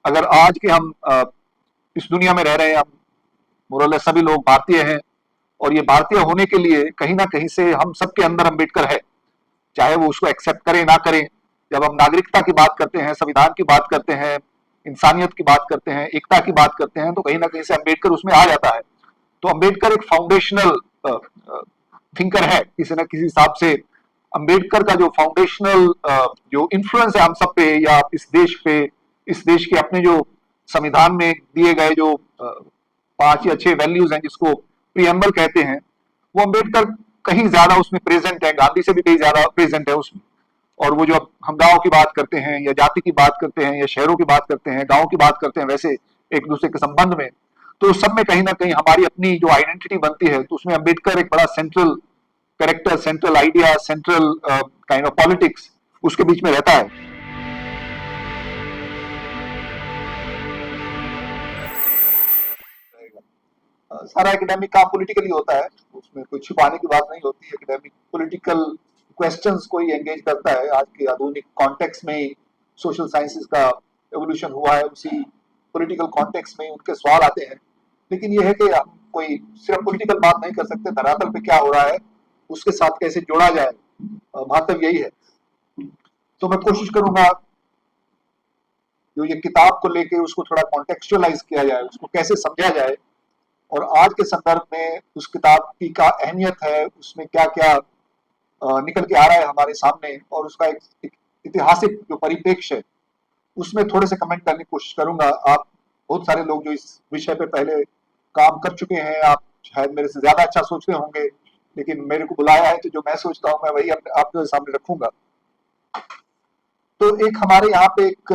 अगर आज के हम इस दुनिया में रह रहे हैं, हम मोरलेस सभी लोग भारतीय हैं, और ये भारतीय होने के लिए कहीं ना कहीं से हम सबके अंदर अम्बेडकर है, चाहे वो उसको एक्सेप्ट करें ना करें। जब हम नागरिकता की बात करते हैं, संविधान की बात करते हैं, इंसानियत की बात करते हैं, एकता की बात करते हैं, तो कहीं ना कहीं से अम्बेडकर उसमें आ जाता है। तो अम्बेडकर एक फाउंडेशनल थिंकर है किसी न किसी हिसाब से। अम्बेडकर का जो फाउंडेशनल जो इन्फ्लुएंस है हम सब पे या इस देश पे, इस देश के अपने जो संविधान में दिए गए जो 5 या 6 वैल्यूज हैं जिसको प्रियम्बल कहते हैं, वो अम्बेडकर कहीं ज्यादा उसमें प्रेजेंट है, गांधी से भी कहीं ज्यादा प्रेजेंट है उसमें। और वो जो हम गांव की बात करते हैं या जाति की बात करते हैं या शहरों की बात करते हैं, गांव की बात करते हैं, वैसे एक दूसरे के संबंध में, तो उस सब में कहीं ना कहीं हमारी अपनी जो आइडेंटिटी बनती है, तो उसमें अम्बेडकर एक बड़ा central character, central idea, central kind of politics उसके बीच में रहता है। सारा एकेडमिक काम पॉलिटिकली होता है, उसमें कोई छुपाने की बात नहीं होती। एकेडमिक पॉलिटिकल क्वेश्चंस को ही एंगेज करता है। आज के आधुनिक कॉन्टेक्स्ट में सोशल साइंसेज का एवोल्यूशन हुआ है, उसी पॉलिटिकल कॉन्टेक्स्ट में उनके सवाल आते हैं। लेकिन यह है कि हम कोई सिर्फ पॉलिटिकल बात नहीं कर सकते, धरातल पे क्या हो रहा है उसके साथ कैसे जोड़ा जाए, महत्व यही है। तो मैं कोशिश करूंगा जो ये किताब को लेके उसको थोड़ा कॉन्टेक्चुअलाइज किया जाए, उसको कैसे समझा जाए, और आज के संदर्भ में उस किताब की क्या अहमियत है, उसमें क्या क्या निकल के आ रहा है हमारे सामने, और उसका एक ऐतिहासिक जो परिप्रेक्ष्य है उसमें थोड़े से कमेंट करने की कोशिश करूंगा। आप बहुत सारे लोग जो इस विषय पे पहले काम कर चुके हैं, आप शायद मेरे से ज्यादा अच्छा सोचते होंगे, लेकिन मेरे को बुलाया है तो जो मैं सोचता हूँ मैं वही आपके सामने रखूंगा। तो एक हमारे यहाँ पे एक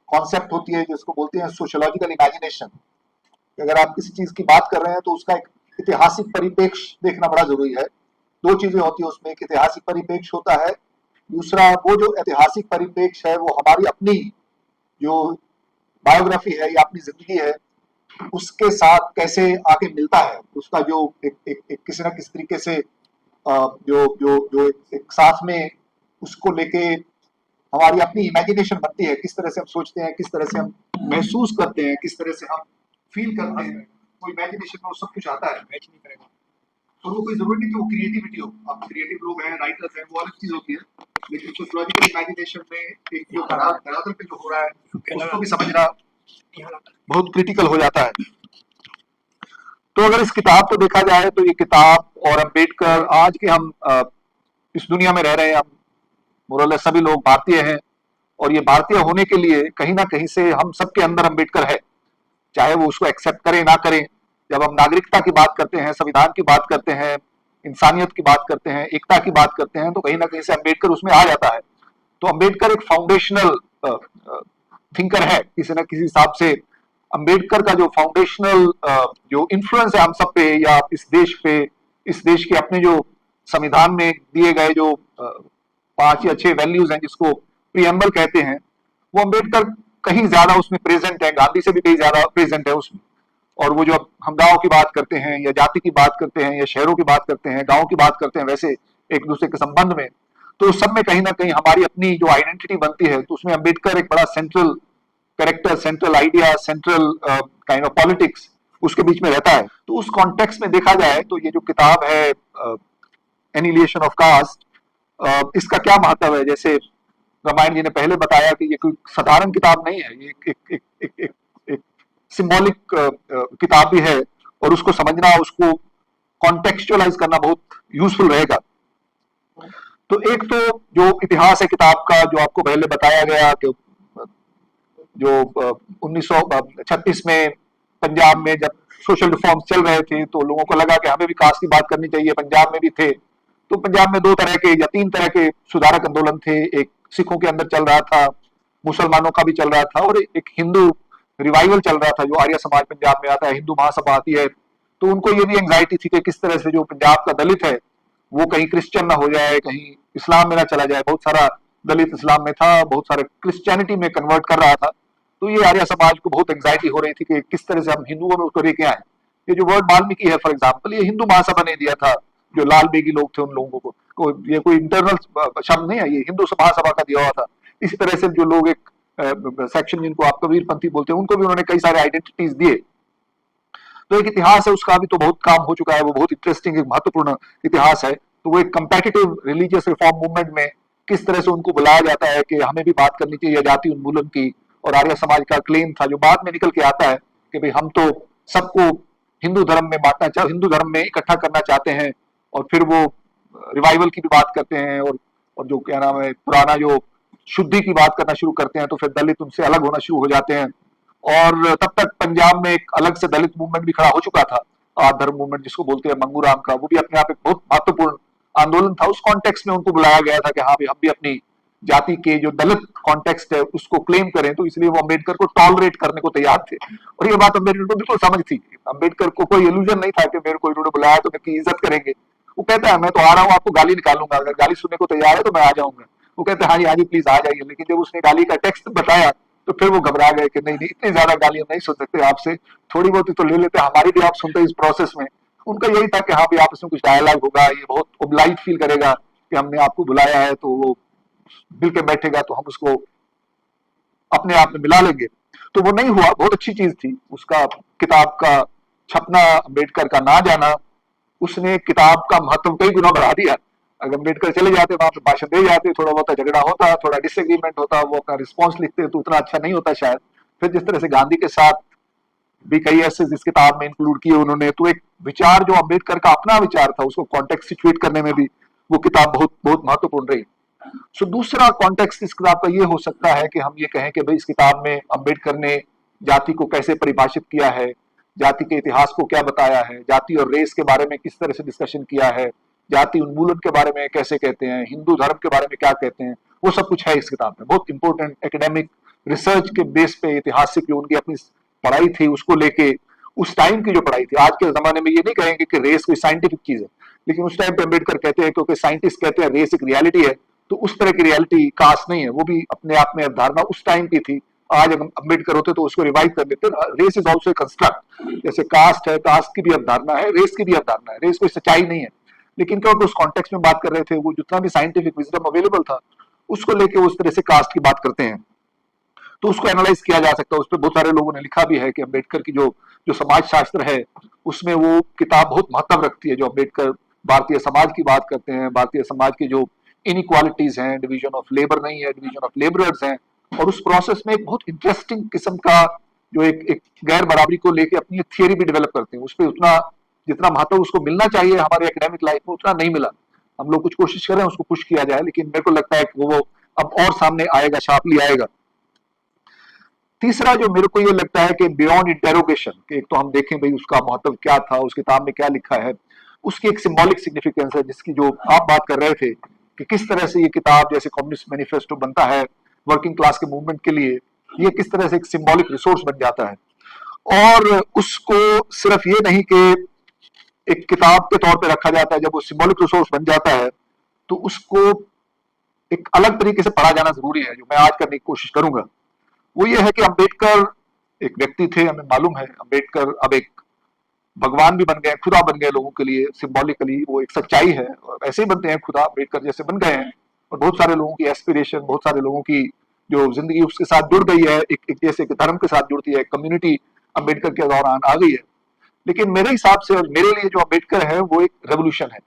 कॉन्सेप्ट होती है जिसको बोलते हैं सोशियोलॉजिकल इमेजिनेशन। अगर आप किसी चीज की बात कर रहे हैं तो उसका एक ऐतिहासिक परिप्रेक्ष्य देखना बड़ा जरूरी है। दो चीजें होती है उसमें, एक ऐतिहासिक परिप्रेक्ष्य होता है, दूसरा वो जो ऐतिहासिक परिप्रेक्ष्य है वो हमारी अपनी जो बायोग्राफी है या अपनी जिंदगी है उसके साथ कैसे आके मिलता है। उसका जो एक किसी न किसी तरीके से जो जो जो एक साथ में उसको लेके हमारी अपनी इमेजिनेशन बनती है, किस तरह से हम सोचते हैं, किस तरह से हम महसूस करते हैं, किस तरह से हम फील करते हैं, वो इमेजिनेशन में वो सब कुछ आता है। मैच नहीं करेगा तो वो कोई जरूरी नहीं कि वो क्रिएटिविटी हो। आप क्रिएटिव लोग हैं, राइटर्स हैं, वो अलग चीज होती है, लेकिन सोशियोलॉजिकल इमेजिनेशन में एक जो धरातल पे जो हो रहा है उसको भी समझना बहुत क्रिटिकल हो जाता है। तो अगर इस किताब को देखा जाए तो ये किताब और अम्बेडकर, आज के हम इस दुनिया में रह रहे हैं, हम मोरलेस सभी लोग भारतीय हैं, और ये भारतीय होने के लिए कहीं ना कहीं से हम सबके अंदर अम्बेडकर है, चाहे वो उसको एक्सेप्ट करें ना करें। जब हम नागरिकता की बात करते हैं, संविधान की बात करते हैं, इंसानियत की बात करते हैं, एकता की बात करते हैं, तो कहीं ना कहीं से अम्बेडकर उसमें आ जाता है। तो अम्बेडकर एक फाउंडेशनल थिंकर है किसी न किसी हिसाब से। अम्बेडकर का जो फाउंडेशनल जो इन्फ्लुएंस है हम सब पे या इस देश पे, इस देश के अपने जो संविधान में दिए गए जो 5 या 6 वैल्यूज हैं जिसको प्रियम्बल कहते हैं, वो अम्बेडकर कहीं ज्यादा उसमें प्रेजेंट है, गांधी से भी कहीं ज्यादा प्रेजेंट है उसमें। और वो जो हम गांव की बात करते हैं या जाति की बात करते हैं या शहरों की बात करते हैं, गांव की बात करते हैं, वैसे एक दूसरे के संबंध में, तो उस सब में कहीं ना कहीं हमारी अपनी जो आइडेंटिटी बनती है, तो उसमें अम्बेडकर एक बड़ा central character, central idea, central kind of politics उसके बीच में रहता है। तो उस कॉन्टेक्स्ट में देखा जाए तो ये जो किताब है एनिलिएशन ऑफ कास्ट, इसका क्या महत्व है। जैसे रामायण जी ने पहले बताया कि ये कोई साधारण किताब नहीं है, ये एक सिंबॉलिक किताब भी है, और उसको समझना, उसको कॉन्टेक्चुअलाइज करना बहुत यूजफुल रहेगा। तो एक तो जो इतिहास है किताब का, जो आपको पहले बताया गया कि जो 1936 में पंजाब में जब सोशल रिफॉर्म्स चल रहे थे तो लोगों को लगा कि हमें भी कास्ट की बात करनी चाहिए, पंजाब में भी थे। तो पंजाब में 2 तरह के या 3 तरह के सुधारक आंदोलन थे, एक सिखों के अंदर चल रहा था, मुसलमानों का भी चल रहा था, और एक हिंदू रिवाइवल चल रहा था जो आर्य समाज पंजाब में आता है, हिंदू महासभा आती है। तो उनको ये भी एंग्जाइटी थी कि किस तरह से जो पंजाब का दलित है वो कहीं क्रिश्चियन ना हो जाए, कहीं इस्लाम में ना चला जाए। बहुत सारा दलित इस्लाम में था, बहुत सारे क्रिश्चियनिटी में कन्वर्ट कर रहा था। तो ये आर्य समाज को बहुत एंग्जाइटी हो रही थी कि किस तरह से हम हिंदुओं में उसको लेके आए। ये जो वर्ड वाल्मीकि है फॉर एग्जाम्पल, ये हिंदू महासभा ने दिया था, जो लाल बेगी लोग थे उन लोगों को ये कोई इंटरनल शब्द नहीं है, ये हिंदू महासभा का दिया हुआ था। इसी तरह से जो लोग एक सेक्शन जिनको आप कबीरपंथी बोलते हैं, उनको भी उन्होंने कई सारे आइडेंटिटीज दिए। तो एक इतिहास है उसका, भी तो बहुत काम हो चुका है, वो बहुत इंटरेस्टिंग एक महत्वपूर्ण इतिहास है। तो वो एक कंपेटिटिव रिलीजियस रिफॉर्म मूवमेंट में किस तरह से उनको बुलाया जाता है कि हमें भी बात करनी चाहिए जाति उन्मूलन की, और आर्य समाज का क्लेम था जो बाद में निकल के आता है कि भाई हम तो सबको हिंदू धर्म में बांटना चाह, हिंदू धर्म में इकट्ठा करना चाहते हैं। और फिर वो रिवाइवल की भी बात करते हैं, और जो क्या नाम है पुराना जो शुद्धि की बात करना शुरू करते हैं, तो फिर दलित उनसे अलग होना शुरू हो जाते हैं। और तब तक पंजाब में एक अलग से दलित मूवमेंट भी खड़ा हो चुका था, आद धर्म मूवमेंट जिसको बोलते हैं, मंगूराम का, वो भी अपने आप एक बहुत महत्वपूर्ण आंदोलन था। उस कॉन्टेक्स्ट में उनको बुलाया गया था कि हाँ भी हम भी अपनी जाति के जो दलित कॉन्टेक्स्ट है उसको क्लेम करें, तो इसलिए वो अम्बेडकर को टॉलरेट करने को तैयार थे। और ये बात अम्बेडकर को बिल्कुल समझ थी। अम्बेडकर को कोई इल्यूजन नहीं था कि मेरे को इन्होंने बुलाया तो मेरी इज्जत करेंगे। वो कहता है मैं तो आ रहा हूँ, आपको गाली निकालूंगा, अगर गाली सुनने को तैयार है तो मैं आ जाऊंगा। वो कहते हैं हाँ जी प्लीज आ जाइए। लेकिन जब उसने गाली का टेक्स्ट बताया तो फिर वो घबरा गए कि नहीं नहीं, इतनी ज्यादा गाली हम नहीं सुन सकते आपसे, थोड़ी बहुत तो ले लेते, हमारी भी आप सुनते इस प्रोसेस में। उनका यही था कि हाँ भी आपस में कुछ डायलॉग होगा, ये बहुत ओब्लाइट फील करेगा कि हमने आपको बुलाया है, तो वो मिल के बैठेगा तो हम उसको अपने आप में मिला लेंगे। तो वो नहीं हुआ। बहुत अच्छी चीज थी उसका किताब का छपना, अम्बेडकर का ना जाना, उसने किताब का महत्व कई गुना बढ़ा दिया। अगर अम्बेडकर चले जाते, वहां पे भाषण दे जाते, थोड़ा बहुत झगड़ा होता, थोड़ा डिसएग्रीमेंट होता, वो अपना रिस्पॉन्स लिखते तो उतना अच्छा नहीं होता शायद। फिर जिस तरह से गांधी के साथ भी कई ऐसे इस किताब में इंक्लूड किए उन्होंने, तो एक विचार जो अम्बेडकर का अपना विचार था उसको कॉन्टेक्स्ट सिचुएट करने में भी वो किताब बहुत बहुत महत्वपूर्ण रही। सो दूसरा कॉन्टेक्स्ट इस किताब का ये हो सकता है कि हम ये कहें कि भाई इस किताब में अम्बेडकर ने जाति को कैसे परिभाषित किया है, जाति के इतिहास को क्या बताया है, जाति और रेस के बारे में किस तरह से डिस्कशन किया है, जाति उन्मूलन के बारे में कैसे कहते हैं, हिंदू धर्म के बारे में क्या कहते हैं, वो सब कुछ है इस किताब में। बहुत इंपॉर्टेंट एकेडमिक रिसर्च के बेस पे ऐतिहासिक जो उनकी अपनी पढ़ाई थी उसको लेके, उस टाइम की जो पढ़ाई थी। आज के जमाने में ये नहीं कहेंगे कि रेस कोई साइंटिफिक चीज है, लेकिन उस टाइम पे अम्बेडकर कहते हैं, क्योंकि साइंटिस्ट कहते हैं रेस एक रियलिटी है, तो उस तरह की रियलिटी कास्ट नहीं है, वो भी अपने आप में अवधारणा उस टाइम की थी। आज अगर अम्बेडकर होते तो उसको रिवाइव कर देते। रेस इज ऑल्सो कंस्ट्रक्ट, जैसे कास्ट है, कास्ट की भी अवधारणा है, रेस की भी अवधारणा है, रेस कोई सच्चाई नहीं है। लेकिन क्योंकि उस कॉन्टेक्स्ट में बात कर रहे थे, वो जितना भी साइंटिफिक विजडम अवेलेबल था उसको लेके उस तरह से कास्ट की बात करते हैं, तो उसको एनालाइज किया जा सकता है। उस पर बहुत सारे लोगों ने लिखा भी है कि अम्बेडकर की जो जो समाज शास्त्र है उसमें वो किताब बहुत महत्व रखती है। जो अम्बेडकर भारतीय समाज की बात करते हैं, भारतीय समाज की जो इनइक्वालिटीज हैं, डिवीजन ऑफ लेबर नहीं है, डिवीजन ऑफ लेबरर्स हैं, और उस प्रोसेस में एक बहुत इंटरेस्टिंग किस्म का जो एक गैर बराबरी को लेके अपनी एक थियरी भी डेवलप करते हैं। उस पर उतना जितना महत्व उसको मिलना चाहिए हमारे एकेडमिक लाइफ में उतना नहीं मिला। हम लोग कुछ कोशिश कर रहे हैं उसको पुश किया जाए, लेकिन मेरे को लगता है कि वो अब और सामने आएगा, शार्पली आएगा। तीसरा जो मेरे को ये लगता है कि बियॉन्ड इंटेरोगेशन, कि एक तो हम देखें भाई उसका महत्व क्या था, उस किताब में क्या लिखा है, उसकी एक सिंबॉलिक सिग्निफिकेंस है, जिसकी जो आप बात कर रहे थे कि किस तरह से ये किताब जैसे कम्युनिस्ट मैनिफेस्टो बनता है वर्किंग क्लास के मूवमेंट के लिए, ये किस तरह से एक सिंबॉलिक रिसोर्स बन जाता है। और उसको सिर्फ ये नहीं कि एक किताब के तौर पे रखा जाता है, जब वो सिंबॉलिक रिसोर्स बन जाता है तो उसको एक अलग तरीके से पढ़ा जाना जरूरी है, जो मैं आज करने की कोशिश करूंगा। वो ये है कि अम्बेडकर एक व्यक्ति थे, हमें मालूम है। अम्बेडकर अब एक भगवान भी बन गए, खुदा बन गए लोगों के लिए, सिंबॉलिकली वो एक सच्चाई है, और ऐसे ही बनते हैं खुदा, अम्बेडकर जैसे बन गए हैं। और बहुत सारे लोगों की एस्पिरेशन, बहुत सारे लोगों की जो जिंदगी उसके साथ जुड़ गई है, एक जैसे धर्म के साथ जुड़ती है, कम्युनिटी अम्बेडकर के दौरान आ गई है। लेकिन मेरे हिसाब से और मेरे लिए जो अम्बेडकर है वो एक रेवोल्यूशन है,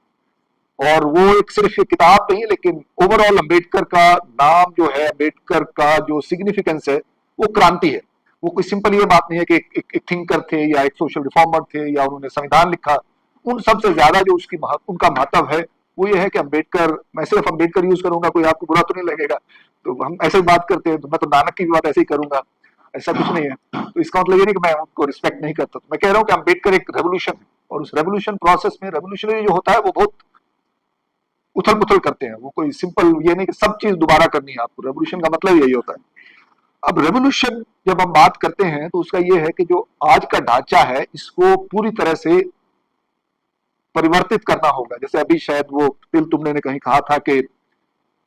और वो एक सिर्फ एक किताब नहीं है, लेकिन ओवरऑल अम्बेडकर का नाम जो है, अम्बेडकर का जो सिग्निफिकेंस है वो क्रांति है। वो कोई सिंपल ये बात नहीं है कि एक थिंकर थे या एक सोशल रिफॉर्मर थे या उन्होंने संविधान लिखा। उन सबसे ज्यादा जो उसकी उनका महत्व है वो ये है कि अम्बेडकर, मैं सिर्फ अम्बेडकर यूज करूंगा, कोई आपको बुरा तो नहीं लगेगा, तो हम ऐसे ही बात करते हैं, तो मैं तो नानक की भी बात ऐसे ही करूंगा, ऐसा कुछ नहीं है। तो इसका मतलब ये नहीं कि मैं उनको रिस्पेक्ट नहीं करता, तो मैं कह रहा हूँ कि अम्बेडकर एक रेवोल्यूशन है, और उस रेवोल्यूशन प्रोसेस में रेवोल्यूशनरी जो होता है वो बहुत उथल पुथल करते हैं। वो कोई सिंपल ये नहीं कि सब चीज दोबारा करनी है आपको, रेवोल्यूशन का मतलब यही होता है। अब रेवोल्यूशन जब हम बात करते हैं तो उसका ये है कि जो आज का ढांचा है इसको पूरी तरह से परिवर्तित करना होगा। जैसे अभी शायद वो तिल तुमने ने कहीं कहा था कि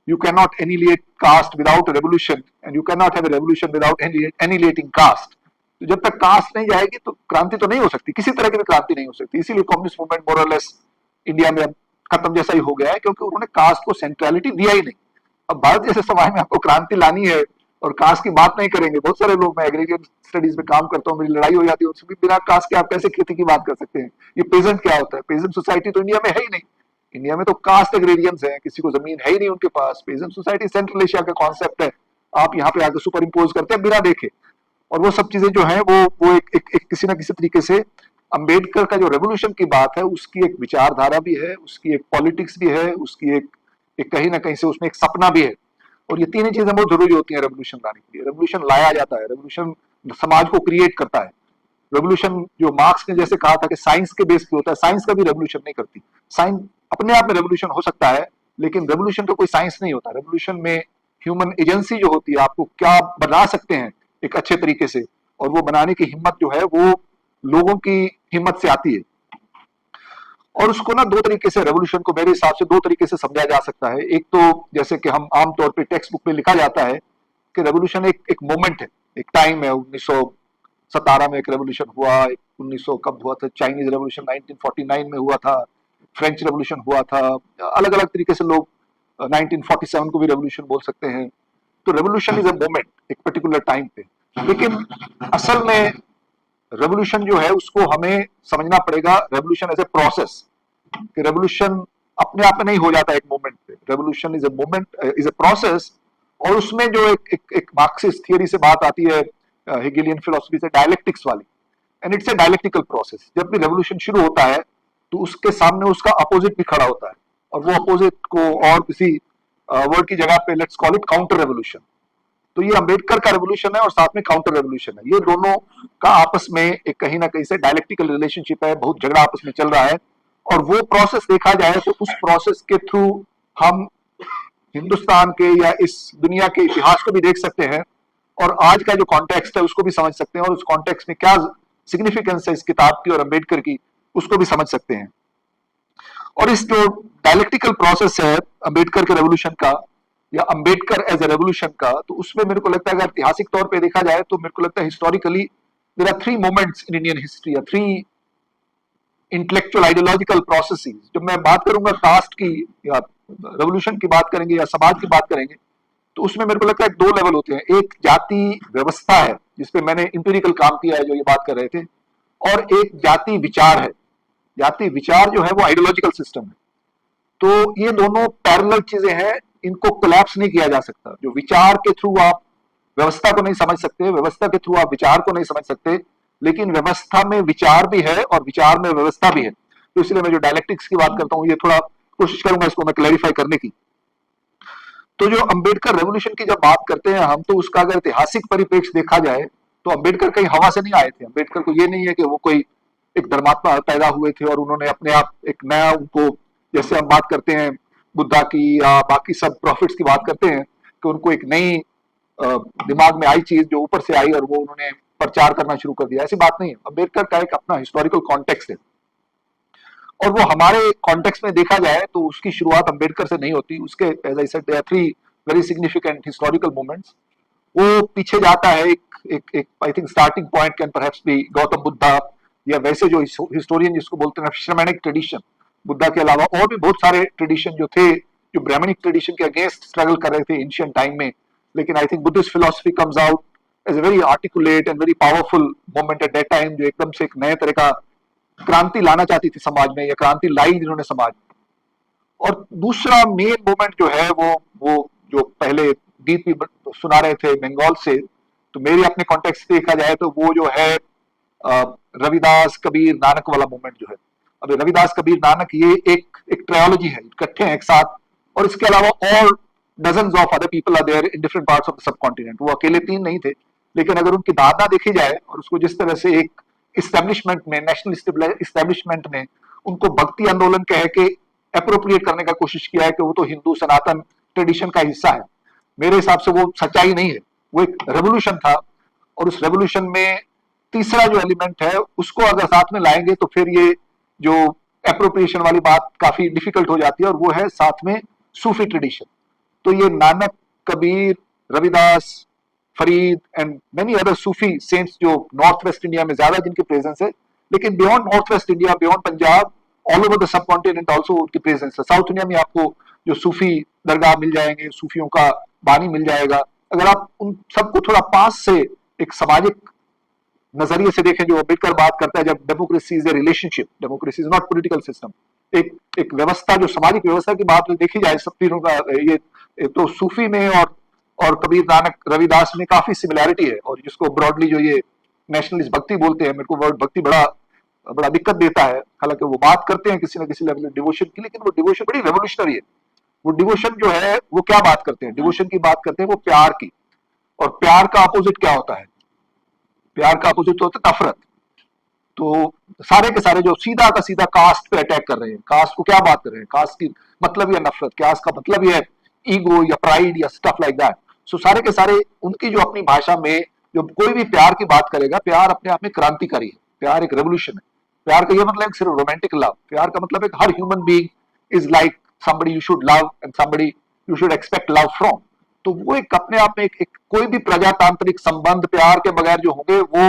you can not annihilate caste without revolution, and you can not have a revolution without annihilating caste. तो जब तक कास्ट नहीं जाएगी तो क्रांति तो नहीं हो सकती, किसी तरह की भी क्रांति नहीं हो सकती। इसीलिए कम्युनिस्ट मूवमेंट मोर और लेस इंडिया में खत्म जैसा ही हो गया है, क्योंकि उन्होंने कास्ट को सेंट्रलिटी दिया ही नहीं। अब भारत जैसे समाज में आपको क्रांति लानी है और कास्ट की बात नहीं करेंगे। बहुत सारे लोग, मैं एग्रीकल्चर स्टडीज में काम करता हूँ, मेरी लड़ाई हो जाती है उसमें, बिना कास्ट के आप कैसे खेती की बात कर सकते हैं? ये पेजेंट क्या होता है? पेजेंट सोसाइटी तो इंडिया में है ही नहीं। इंडिया में तो कास्ट एग्रेरियंस है, किसी को जमीन है ही नहीं उनके पास। पेजेंट सोसाइटी सेंट्रल एशिया का कॉन्सेप्ट है, आप यहाँ पे आकर सुपर इम्पोज करते हैं बिना देखे। और वो सब चीजें जो है वो एक किसी ना किसी तरीके से अंबेडकर का जो रेवोल्यूशन की बात है उसकी एक विचारधारा भी है, उसकी एक पॉलिटिक्स भी है, उसकी एक कहीं ना कहीं से उसमें एक सपना भी है। और ये तीन चीजें बहुत जरूरी होती हैं रेवोल्यूशन लाने के लिए। रेवोल्यूशन लाया जाता है, रेवोल्यूशन समाज को क्रिएट करता है। रेवोल्यूशन जो मार्क्स ने जैसे कहा था कि साइंस के बेस पे होता है, साइंस का भी रेवोल्यूशन नहीं करती। साइंस अपने आप में रेवोल्यूशन हो सकता है, लेकिन रेवोल्यूशन का कोई साइंस नहीं होता। रेवोल्यूशन में ह्यूमन एजेंसी जो होती है, आपको क्या बना सकते हैं एक अच्छे तरीके से, और वो बनाने की हिम्मत जो है वो लोगों की हिम्मत से आती है। और उसको ना दो तरीके से, रेवोल्यूशन को मेरे हिसाब से दो तरीके से समझा जा सकता है। एक तो जैसे कि हम आमतौर पे टेक्स्ट बुक में लिखा जाता है कि रेवोल्यूशन एक मोमेंट है, एक टाइम है। 1917 में एक रेवोल्यूशन हुआ, 1900 कब हुआ था, चाइनीज रेवोल्यूशन 1949 में हुआ था, फ्रेंच रेवोल्यूशन हुआ था, अलग अलग तरीके से लोग 1947 को भी रेवोल्यूशन बोल सकते हैं। तो रेवोल्यूशन इज अ मोमेंट, एक पर्टिकुलर टाइम पे। लेकिन असल में रेवोल्यूशन जो है उसको हमें समझना पड़ेगा रेवोल्यूशन एज ए प्रोसेस, कि रेवोल्यूशन अपने आप में नहीं हो जाता एक मोमेंट पे। Revolution is a moment, is a process. और उसमें जो एक मार्क्सिस्ट थियरी से बात आती है, हेगेलियन फिलोसफी से, डायलेक्टिक्स वाली, and it's a dialectical process. जब भी रेवोल्यूशन शुरू होता है तो उसके सामने उसका अपोजिट भी खड़ा होता है, और वो अपोजिट को और किसी वर्ड की जगह पे let's call it counter revolution. तो ये अंबेडकर का रेवोल्यूशन है और साथ में काउंटर रेवोल्यूशन है। ये दोनों का आपस में एक कहीं ना कहीं से डायलेक्टिकल रिलेशनशिप है, बहुत झगड़ा आपस में चल रहा है। और वो प्रोसेस देखा जाए तो उस प्रोसेस के थ्रू हम हिंदुस्तान के या इस दुनिया के इतिहास को भी देख सकते हैं, और आज का जो कॉन्टेक्स्ट है उसको भी समझ सकते हैं, और उस कॉन्टेक्स्ट में क्या सिग्निफिकेंस है इस किताब की और अंबेडकर की, उसको भी समझ सकते हैं। और इस जो डायलेक्टिकल प्रोसेस है अंबेडकर के रेवोल्यूशन का, या अंबेडकर एज ए रेवोल्यूशन का, तो उसमें मेरे को लगता है अगर ऐतिहासिक तौर पे देखा जाए तो मेरे को लगता है historically there are three moments in Indian history, या थ्री इंटेलेक्चुअल आइडियोलॉजिकल प्रोसेसेस। जब मैं बात करूंगा कास्ट की या रेवोल्यूशन की बात करेंगे या समाज की बात करेंगे, तो उसमें मेरे को लगता है दो लेवल होते हैं। एक जाति व्यवस्था है जिसपे मैंने इंपेरिकल काम किया है, जो ये बात कर रहे थे, और एक जाति विचार है। जाति विचार जो है वो आइडियोलॉजिकल सिस्टम है। तो ये दोनों पैरेलल चीजें हैं, इनको कोलैप्स नहीं किया जा सकता। जो विचार के थ्रू आप व्यवस्था को नहीं समझ सकते, व्यवस्था के थ्रू आप विचार को नहीं समझ सकते, लेकिन व्यवस्था में विचार भी है और विचार में व्यवस्था भी है। तो इसलिए मैं जो डायलेक्टिक्स की बात करता हूं, ये थोड़ा कोशिश करूंगा इसको मैं क्लैरिफाई करने की। तो जो अंबेडकर रेवोल्यूशन की जब बात करते हैं हम, तो उसका अगर ऐतिहासिक परिप्रेक्ष्य देखा जाए तो अंबेडकर कहीं हवा से नहीं आए थे। अंबेडकर को ये नहीं है कि वो कोई एक धर्मात्मा पैदा हुए थे और उन्होंने अपने आप एक नया, उनको जैसे हम बात करते हैं बुद्धा की या बाकी सब प्रॉफिट्स की बात करते हैं कि उनको एक नई दिमाग में आई चीज जो ऊपर से आई और वो उन्होंने प्रचार करना शुरू कर दिया, ऐसी बात नहीं है। अंबेडकर का एक अपना हिस्टोरिकल कॉन्टेक्स्ट है, और वो हमारे कॉन्टेक्स्ट में देखा जाए तो उसकी शुरुआत अंबेडकर से नहीं होती। उसके as I said there are three very significant historical moments. वो पीछे जाता है, एक एक I think starting point can perhaps be Gautam Buddha, या वैसे जो हिस्टोरियन जिसको बोलते हैं शैमनिक ट्रेडिशन। बुद्धा के अलावा और भी बहुत सारे ट्रेडिशन जो थे, जो ब्राह्मणिक ट्रेडिशन के अगेंस्ट स्ट्रगल कर रहे थे एंशिएंट टाइम में। लेकिन I think Buddhist philosophy comes out as a very articulate and very powerful moment at that time, जो एकदम से एक नए तरह का क्रांति लाना चाहती थी समाज में, या क्रांति लाई जिन्होंने समाज में। और दूसरा मेन मोमेंट जो है वो जो पहले गीत भी सुना रहे थे बंगाल से, तो मेरे अपने कॉन्टेक्स्ट से देखा जाए तो वो जो है रविदास कबीर नानक वाला मोमेंट जो है। अब रविदास कबीर नानक ये एक ट्रायोलॉजी है, इकट्ठे हैं एक साथ, और इसके अलावा और dozens of other people are there in different parts of the subcontinent. वो अकेले तीन नहीं थे, लेकिन अगर उनकी धारणा देखी जाए और उसको जिस तरह से एक इस्टेब्लिशमेंट में, नेशनल इस्टेब्लिशमेंट में उनको भक्ति आंदोलन कह के अप्रोप्रिएट करने का कोशिश किया है कि वो तो हिंदू सनातन ट्रेडिशन का हिस्सा है, मेरे हिसाब से वो सच्चाई नहीं है। वो एक रेवोल्यूशन था, और उस रेवोल्यूशन में तीसरा जो एलिमेंट है उसको अगर साथ में लाएंगे तो फिर ये जो अप्रोप्रिएशन वाली बात काफी डिफिकल्ट हो जाती है, और वो है साथ में सूफी ट्रेडिशन। तो ये Nanak, Kabir, Ravidas, Farid and many other Sufi cents जो नॉर्थ वेस्ट इंडिया में ज्यादा जिनकी प्रेजेंस है, लेकिन beyond north west India, beyond Punjab, all over the sub continent also उनकी प्रेजेंस है। साउथ इंडिया में आपको जो सूफी दरगाह मिल जाएंगे, सूफियों का बानी मिल जाएगा, अगर आप उन सबको थोड़ा पास से एक सामाजिक नजरिए से देखें, जो अम्बेडकर बात करता है, जब democracy is a relationship, democracy is not political system, एक व्यवस्था, जो सामाजिक व्यवस्था की बात देखी जाए सब तीनों का, ये तो सूफी में और कबीर, नानक, रविदास में काफी सिमिलैरिटी है। और जिसको ब्रॉडली जो ये नेशनलिस्ट भक्ति बोलते हैं, मेरे को वर्ड भक्ति बड़ा बड़ा दिक्कत देता है। हालांकि वो बात करते हैं किसी ना किसी लेवल डिवोशन की, लेकिन वो डिवोशन बड़ी रेवोल्यूशनरी है। वो डिवोशन जो है वो क्या बात करते हैं, डिवोशन की बात करते हैं वो प्यार की। और प्यार का अपोजिट क्या होता है? प्यार का अपोजिट होता है नफरत। तो सारे के सारे जो सीधा का सीधा कास्ट पे अटैक कर रहे हैं, कास्ट को क्या बात कर रहे हैं, कास्ट की मतलब या नफरत, कास्ट का मतलब ये है ईगो या प्राइड या स्टफ लाइक दैट। सो सारे के सारे उनकी जो अपनी भाषा में जो कोई भी प्यार की बात करेगा, प्यार अपने आप में क्रांतिकारी है, प्यार एक रेवोल्यूशन है। प्यार का ये मतलब सिर्फ रोमांटिक लव, प्यार का मतलब है हर human being is like somebody you should love and somebody you should expect love from। तो वो एक अपने आप में एक कोई भी प्रजातांत्रिक संबंध प्यार के बगैर जो होंगे वो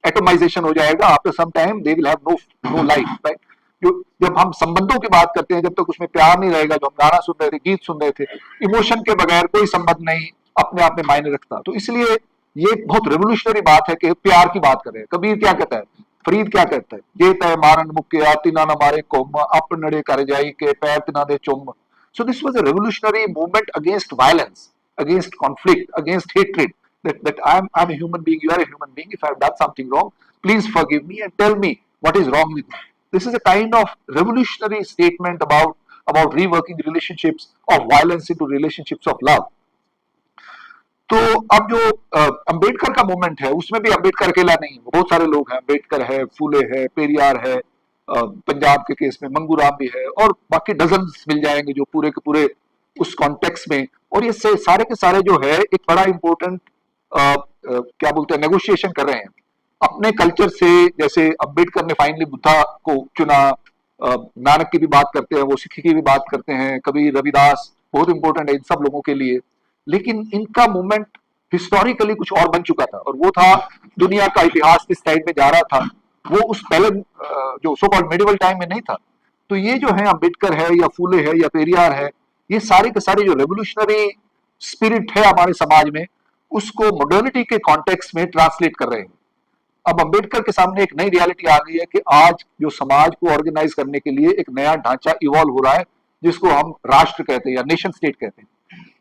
एटोमाइजेशन हो जाएगा। After some time they will have no life, right. जो जब हम संबंधों की बात करते हैं, जब तक उसमें प्यार नहीं रहेगा, जो हम गाना सुन रहे थे, गीत सुन रहे थे, इमोशन के बगैर कोई संबंध नहीं अपने आप में मायने रखता। तो इसलिए ये बहुत रेवोल्यूशनरी बात है कि प्यार की बात करें। कबीर क्या कहता है, फरीद क्या कहता है, ये तय मारन मुक्के तिना न मारे कोम अप नड़े कर जाई के पैर तिना दे चुम। So this was a revolutionary movement against violence, against conflict, against hatred. That I'm a human being, you are a human being. If I've done something wrong, please forgive me and tell me what is wrong with me. This is a kind of revolutionary statement about reworking relationships of violence into relationships of love. तो अब जो अंबेडकर का movement है, उसमें भी अंबेडकर अकेला नहीं है, बहुत सारे लोग हैं। अंबेडकर है, फूले है, पेरियार है, पंजाब के केस में मंगूराम भी है, और बाकी डजन्स मिल जाएंगे जो पूरे के पूरे उस कॉन्टेक्स्ट में। और ये सारे के सारे जो है एक बड़ा इंपॉर्टेंट क्या बोलते हैं, नेगोशिएशन कर रहे हैं अपने कल्चर से। जैसे अंबेडकर ने फाइनली बुद्धा को चुना, नानक की भी बात करते हैं, वो सिख की भी बात करते हैं, कबीर, रविदास बहुत इंपॉर्टेंट है इन सब लोगों के लिए। लेकिन इनका मूवमेंट हिस्टोरिकली कुछ और बन चुका था, और वो था दुनिया का इतिहास किस साइड में जा रहा था, वो उस पहले जो सो कॉल्ड मेडिवल टाइम में नहीं था। तो ये जो है अंबेडकर है या फूले है या पेरियार है, ये सारे के सारे जो रेवोल्यूशनरी स्पिरिट है हमारे समाज में, उसको मॉडर्निटी के कॉन्टेक्स्ट में ट्रांसलेट कर रहे हैं। अब अंबेडकर के सामने एक नई रियलिटी आ गई है कि आज जो समाज को ऑर्गेनाइज करने के लिए एक नया ढांचा इवॉल्व हो रहा है, जिसको हम राष्ट्र कहते हैं या नेशन स्टेट कहते हैं।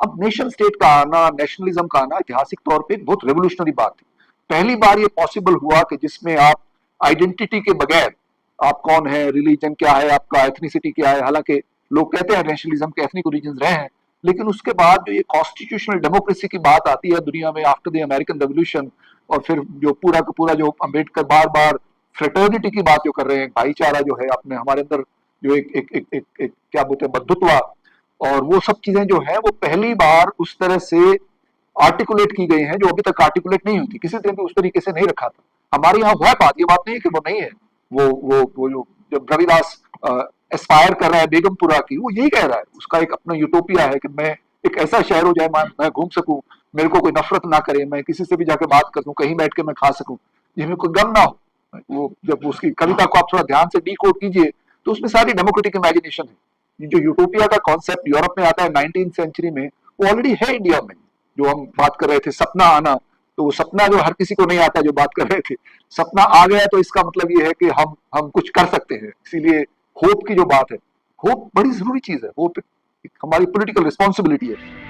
अब नेशन स्टेट का आना, नेशनलिज्म का आना ऐतिहासिक तौर पे एक बहुत रेवोल्यूशनरी बात थी। पहली बार ये पॉसिबल हुआ कि जिसमें आप आइडेंटिटी के बगैर, आप कौन है, रिलीजन क्या है आपका, एथनिसिटी क्या है, हालांकि लोग कहते हैं नेशनलिज्म के एथनिक ओरिजिन रहे हैं, लेकिन उसके बाद जो ये कॉन्स्टिट्यूशनल डेमोक्रेसी की बात आती है दुनिया में आफ्टर द अमेरिकन रेवोल्यूशन, और फिर जो पूरा का पूरा जो अंबेडकर बार बार फ्रेटर्निटी की बात जो कर रहे हैं, भाईचारा जो है अपने हमारे अंदर, जो एक क्या बोलते हैं, बंधुत्व, और वो सब चीजें जो है वो पहली बार उस तरह से आर्टिकुलेट की गई हैं, जो अभी तक आर्टिकुलेट नहीं हुई थी, किसी तरह भी उस तरीके से नहीं रखा था। हमारे यहाँ हुआ बात, ये बात नहीं है कि वो नहीं है। वो जो जब रविदास एस्पायर कर रहा है बेगमपुरा की, वो यही कह रहा है, उसका एक अपना यूटोपिया है कि मैं एक ऐसा शहर हो जाए, मैं घूम सकूं, मेरे को कोई नफरत ना करे, मैं किसी से भी जाके बात कर दूं, कहीं बैठ के मैं खा सकूं, जिसमें कोई गम ना हो। वो जब उसकी कविता को आप थोड़ा ध्यान से डीकोड कीजिए तो उसमें सारी डेमोक्रेटिक इमेजिनेशन है। जो यूटोपिया का कॉन्सेप्ट यूरोप में आता है 19th सेंचुरी में, वो ऑलरेडी है इंडिया में। जो हम बात कर रहे थे सपना आना, तो वो सपना जो हर किसी को नहीं आता, जो बात कर रहे थे, सपना आ गया तो इसका मतलब ये है कि हम कुछ कर सकते हैं। इसीलिए होप की जो बात है, होप बड़ी जरूरी चीज है, होप हमारी पॉलिटिकल रिस्पॉन्सिबिलिटी है।